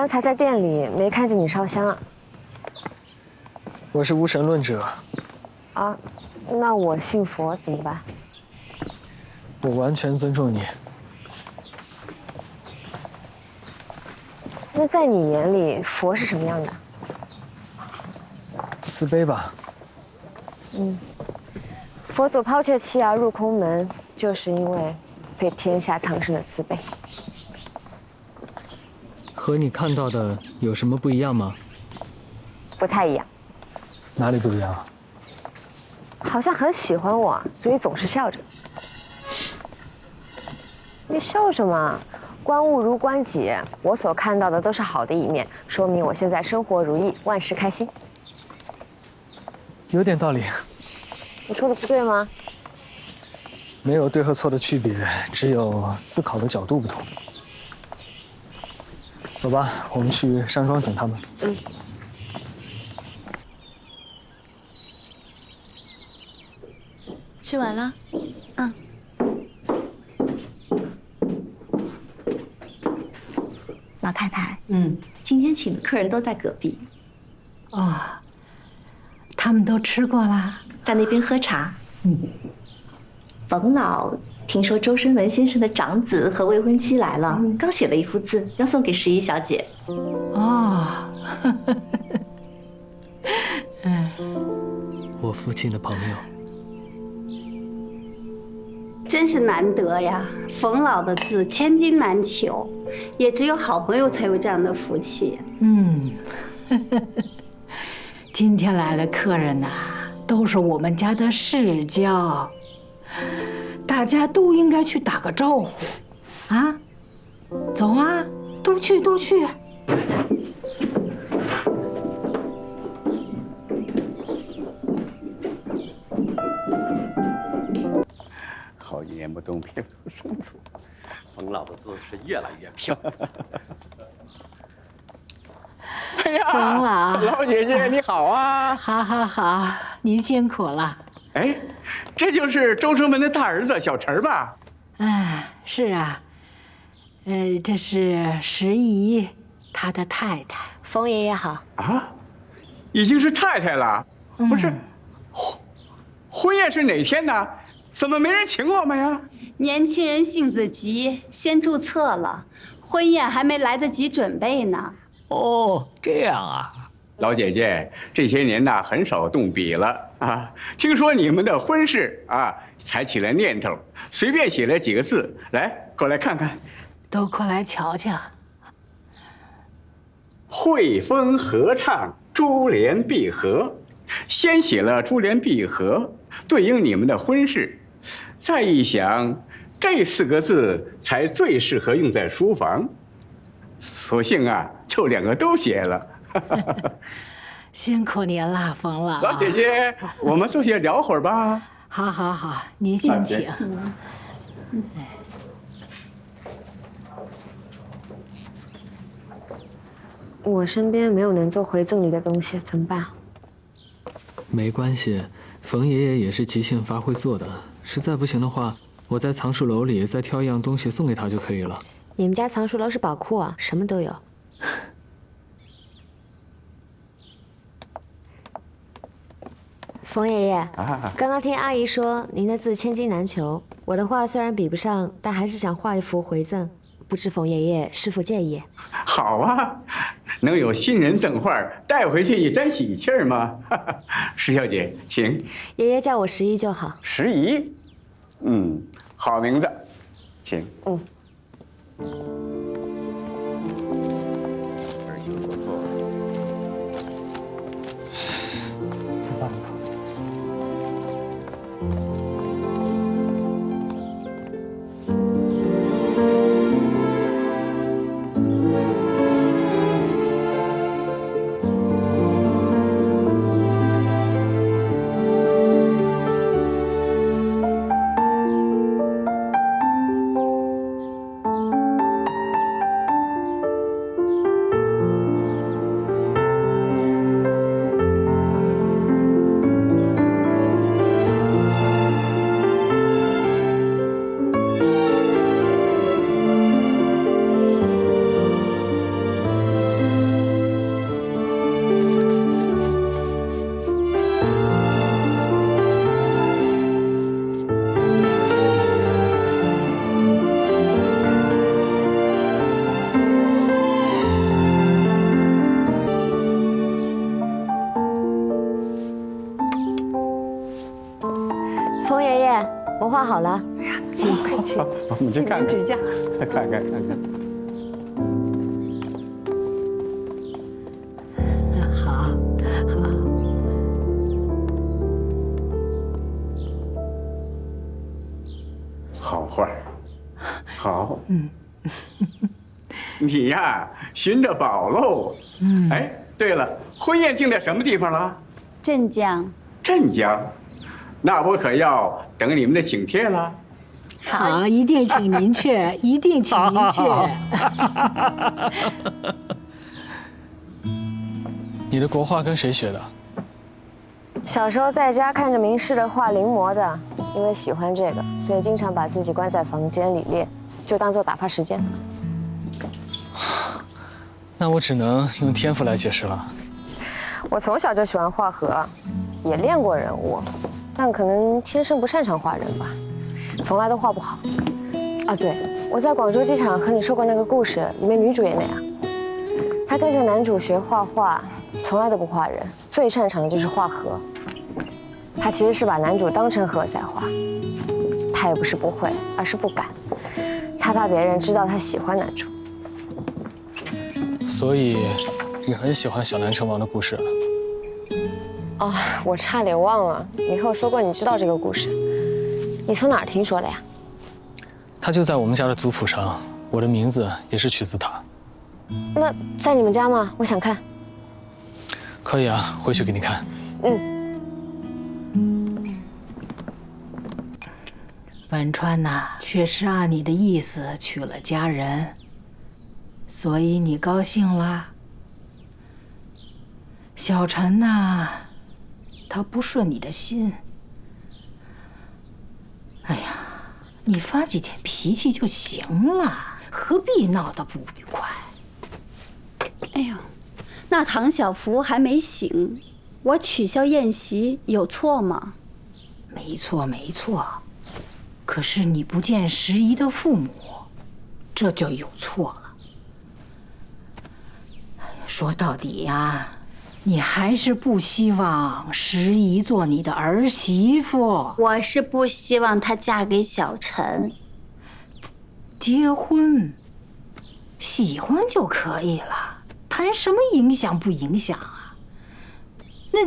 刚才在店里没看见你烧香啊。我是无神论者。啊，那我信佛怎么办？我完全尊重你。那在你眼里，佛是什么样的？慈悲吧。佛祖抛却妻儿入空门，就是因为对天下苍生的慈悲。和你看到的有什么不一样吗？不太一样。哪里不一样？好像很喜欢我，所以总是笑着。你笑什么？观物如观己，我所看到的都是好的一面，说明我现在生活如意，万事开心。有点道理。我说的不对吗？没有对和错的区别，只有思考的角度不同。走吧，我们去山庄等他们。吃完了？老太太，今天请的客人都在隔壁。哦，他们都吃过啦，在那边喝茶。冯老听说周生文先生的长子和未婚妻来了，刚写了一幅字，要送给11小姐。哦，我父亲的朋友。真是难得呀！冯老的字千金难求，也只有好朋友才有这样的福气。今天来的客人呐，都是我们家的世交，大家都应该去打个招呼，啊，走啊，都去都去。好几年不动皮肤松鼠，冯老的字是越来越漂亮。哎呀，老姐姐你好啊！好，您辛苦了。哎，这就是周生文的大儿子小陈吧？是啊，这是石姨，她的太太。冯爷爷好啊，已经是太太了，不是？婚宴是哪天呢？怎么没人请我们呀？年轻人性子急，先注册了，婚宴还没来得及准备呢。哦，这样啊。老姐姐这些年呐，很少动笔了啊。听说你们的婚事啊，才起了念头，随便写了几个字，来，过来看看。都过来瞧瞧。汇丰合唱珠联璧合，先写了珠联璧合，对应你们的婚事。再一想，这4个字才最适合用在书房，索性啊，就2个都写了。辛苦您了，冯老。老姐姐，我们坐下聊会儿吧。好，您先请。我身边没有能做回赠礼的东西，怎么办？没关系，冯爷爷也是即兴发挥做的。实在不行的话，我在藏书楼里再挑一样东西送给他就可以了。你们家藏书楼是宝库啊，什么都有。冯爷爷，刚刚听阿姨说您的字千金难求，我的画虽然比不上，但还是想画一幅回赠，不知冯爷爷是否介意？好啊，能有新人赠画带回去一沾喜气儿吗？石小姐，请。爷爷叫我石姨就好。石姨，好名字，请。儿媳不错。冯爷爷，我画好了。进，快去。我们去看看。指甲。看看。好，好画，好。你呀，寻着宝喽。哎，对了，婚宴定在什么地方了？镇江。镇江，那我可要等你们的请帖了。好，一定请您去，一定请您去。你的国画跟谁学的？小时候在家看着名士的画临摹的，因为喜欢这个，所以经常把自己关在房间里练，就当做打发时间。那我只能用天赋来解释了。我从小就喜欢画河，也练过人物，但可能天生不擅长画人吧，从来都画不好。啊，对，我在广州机场和你说过那个故事，里面女主也那样。她跟着男主学画画，从来都不画人，最擅长的就是画河。她其实是把男主当成河在画，她也不是不会，而是不敢。她怕别人知道她喜欢男主。所以，你很喜欢小南城王的故事。哦，我差点忘了，你和我说过你知道这个故事，你从哪儿听说的呀？他就在我们家的族谱上，我的名字也是取自他。那在你们家吗？我想看。可以啊，回去给你看。文川呐，确实按你的意思娶了佳人，所以你高兴啦。小陈呐，他不顺你的心。哎呀，你发几天脾气就行了，何必闹得不愉快？哎呦，那唐小福还没醒，我取消宴席有错吗？没错，没错。可是你不见时宜的父母，这就有错了。说到底呀，你还是不希望时宜做你的儿媳妇。我是不希望她嫁给小陈。结婚，喜欢就可以了，谈什么影响不影响啊？那，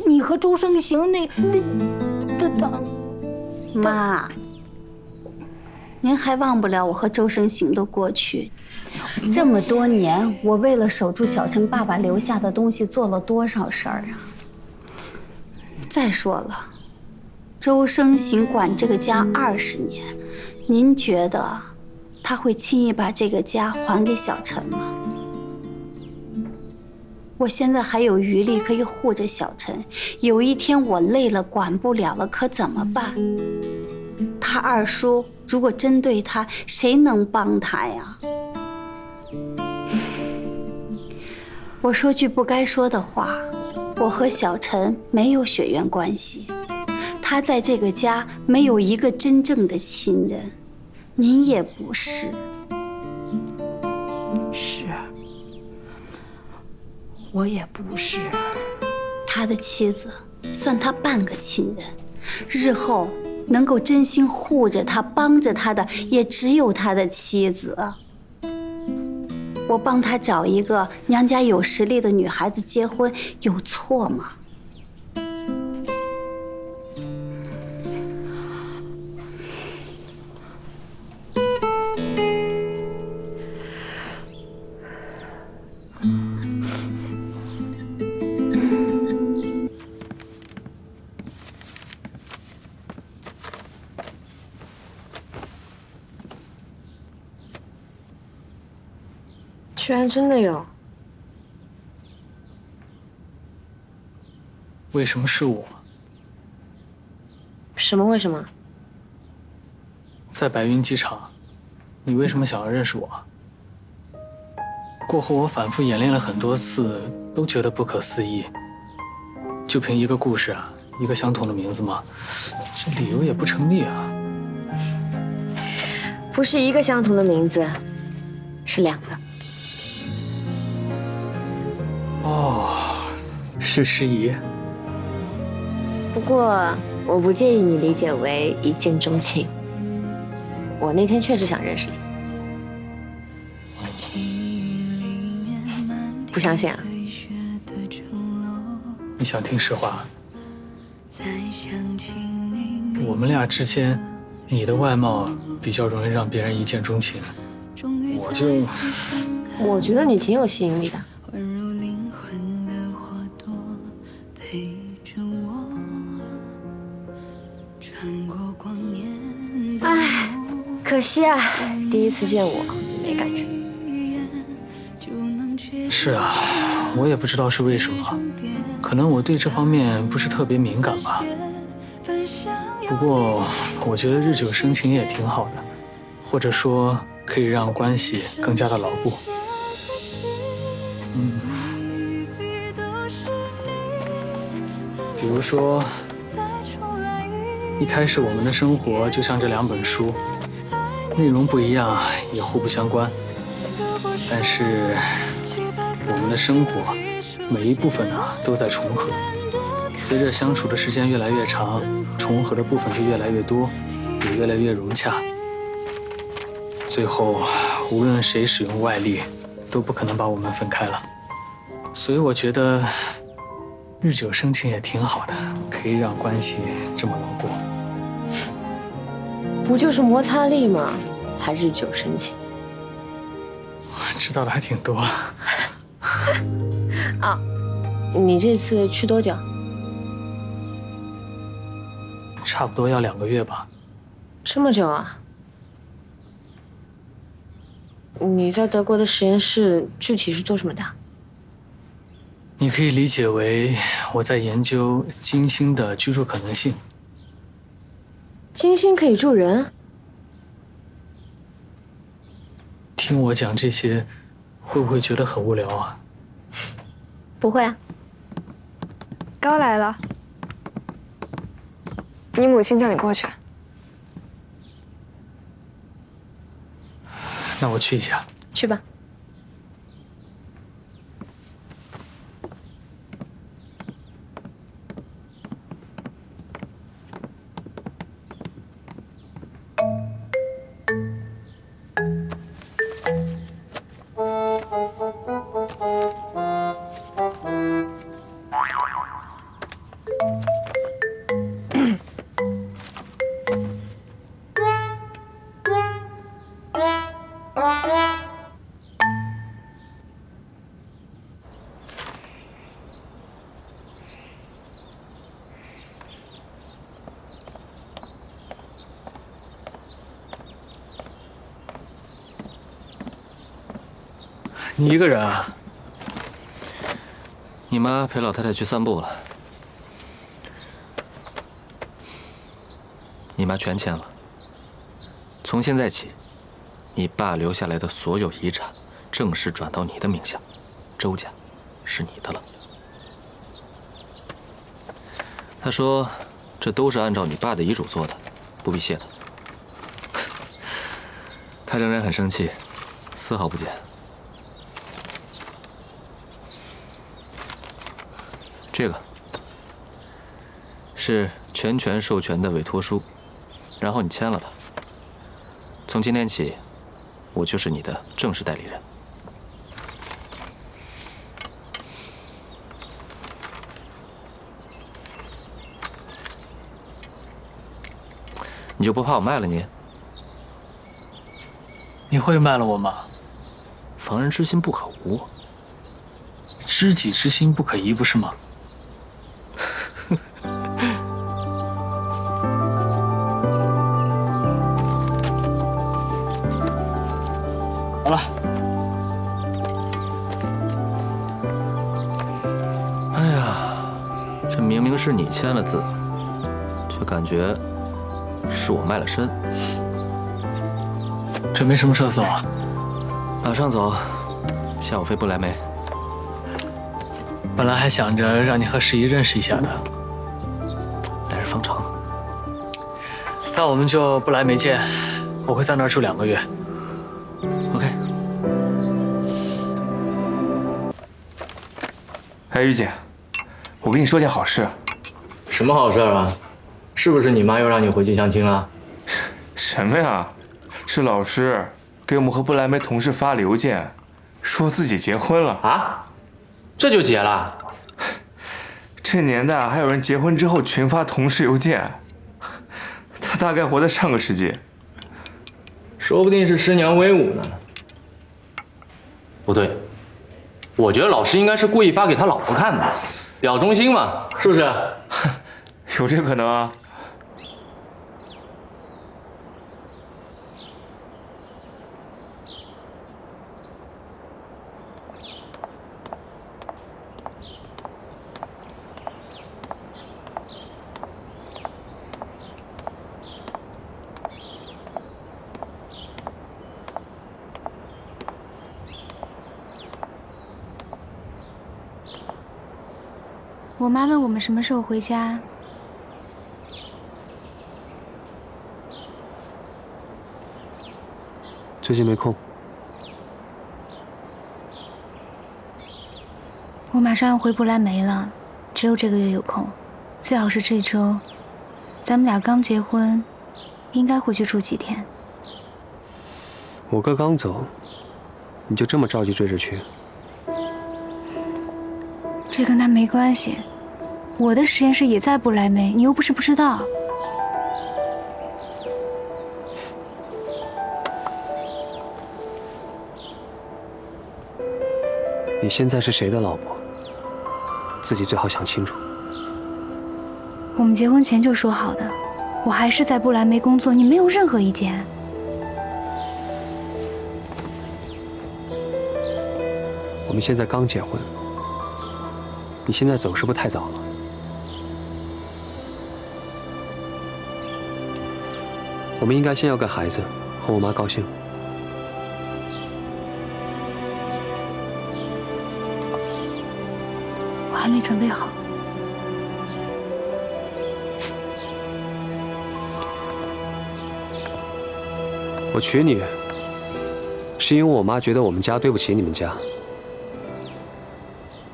你和周生行妈，您还忘不了我和周生行的过去。这么多年，我为了守住小陈爸爸留下的东西，做了多少事儿啊！再说了，周生行管这个家20年，您觉得他会轻易把这个家还给小陈吗？我现在还有余力可以护着小陈，有一天我累了，管不了了，可怎么办？他二叔如果针对他，谁能帮他呀？我说句不该说的话，我和小陈没有血缘关系，他在这个家没有一个真正的亲人，您也不是。是，我也不是。他的妻子算他半个亲人，日后能够真心护着他、帮着他的，也只有他的妻子。我帮他找一个娘家有实力的女孩子结婚，有错吗？居然真的有！为什么是我？什么？为什么？在白云机场，你为什么想要认识我？过后我反复演练了很多次，都觉得不可思议。就凭一个故事啊，一个相同的名字吗？这理由也不成立啊。不是一个相同的名字，是2个。哦，是时宜。不过我不介意你理解为一见钟情。我那天确实想认识你。不相信啊？你想听实话？我们俩之间，你的外貌比较容易让别人一见钟情，我觉得你挺有吸引力的。唉，可惜啊，第一次见我没感觉。是啊，我也不知道是为什么，可能我对这方面不是特别敏感吧。不过，我觉得日久生情也挺好的，或者说可以让关系更加的牢固。比如说，一开始我们的生活就像这2本书，内容不一样，也互不相关，但是我们的生活每一部分都在重合。随着相处的时间越来越长，重合的部分就越来越多，也越来越融洽。最后，无论谁使用外力，都不可能把我们分开了。所以我觉得，日久生情也挺好的，可以让关系这么牢固。不就是摩擦力吗？还日久生情？知道的还挺多。啊，你这次去多久？差不多要2个月吧。这么久啊？你在德国的实验室具体是做什么的？你可以理解为我在研究金星的居住可能性。金星可以住人？听我讲这些，会不会觉得很无聊啊？不会啊。高来了，你母亲叫你过去。那我去一下。去吧。你一个人啊？你妈陪老太太去散步了，你妈全签了。从现在起，你爸留下来的所有遗产正式转到你的名下，周家是你的了。他说，这都是按照你爸的遗嘱做的，不必谢他。他仍然很生气，丝毫不减。这个是全权授权的委托书，然后你签了它。从今天起，我就是你的正式代理人。你就不怕我卖了你？你会卖了我吗？防人之心不可无，知己之心不可移，不是吗？好了。哎呀，这明明是你签了字，却感觉是我卖了身。准备什么时候走啊？马上走，下午飞不来梅。本来还想着让你和十一认识一下的，来日方长。那我们就不来梅见，我会在那儿住2个月。OK。哎，玉姐，我跟你说件好事。什么好事啊？是不是你妈又让你回去相亲了？什么呀？是老师给我们和不来梅同事发邮件，说自己结婚了啊？这就结了？这年代还有人结婚之后群发同事邮件？他大概活在上个世纪。说不定是师娘威武呢。不对，我觉得老师应该是故意发给他老婆看的，表忠心嘛，是不是？有这可能啊。我妈问我们什么时候回家。最近没空。我马上要回不来梅了，只有这个月有空，最好是这周。咱们俩刚结婚，应该回去住几天。我哥刚走，你就这么着急追着去？这跟他没关系，我的实验室也在不来梅，你又不是不知道。你现在是谁的老婆？自己最好想清楚。我们结婚前就说好的，我还是在不来梅工作，你没有任何意见。我们现在刚结婚。你现在走是不是太早了？我们应该先要个孩子，和我妈高兴。我还没准备好。我娶你，是因为我妈觉得我们家对不起你们家。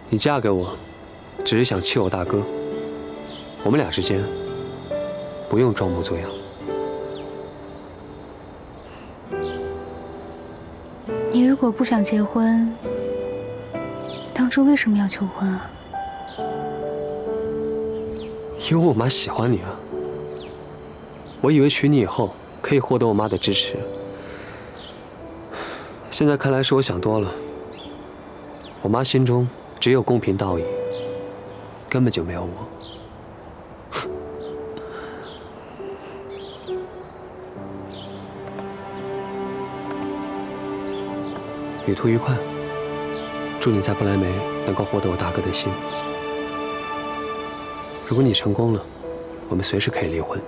你嫁给我。只是想气我大哥，我们俩之间不用装模作样。你如果不想结婚，当初为什么要求婚啊？因为我妈喜欢你啊。我以为娶你以后可以获得我妈的支持，现在看来是我想多了。我妈心中只有公平道义。根本就没有我。旅途愉快，祝你在不来梅能够获得我大哥的心。如果你成功了，我们随时可以离婚。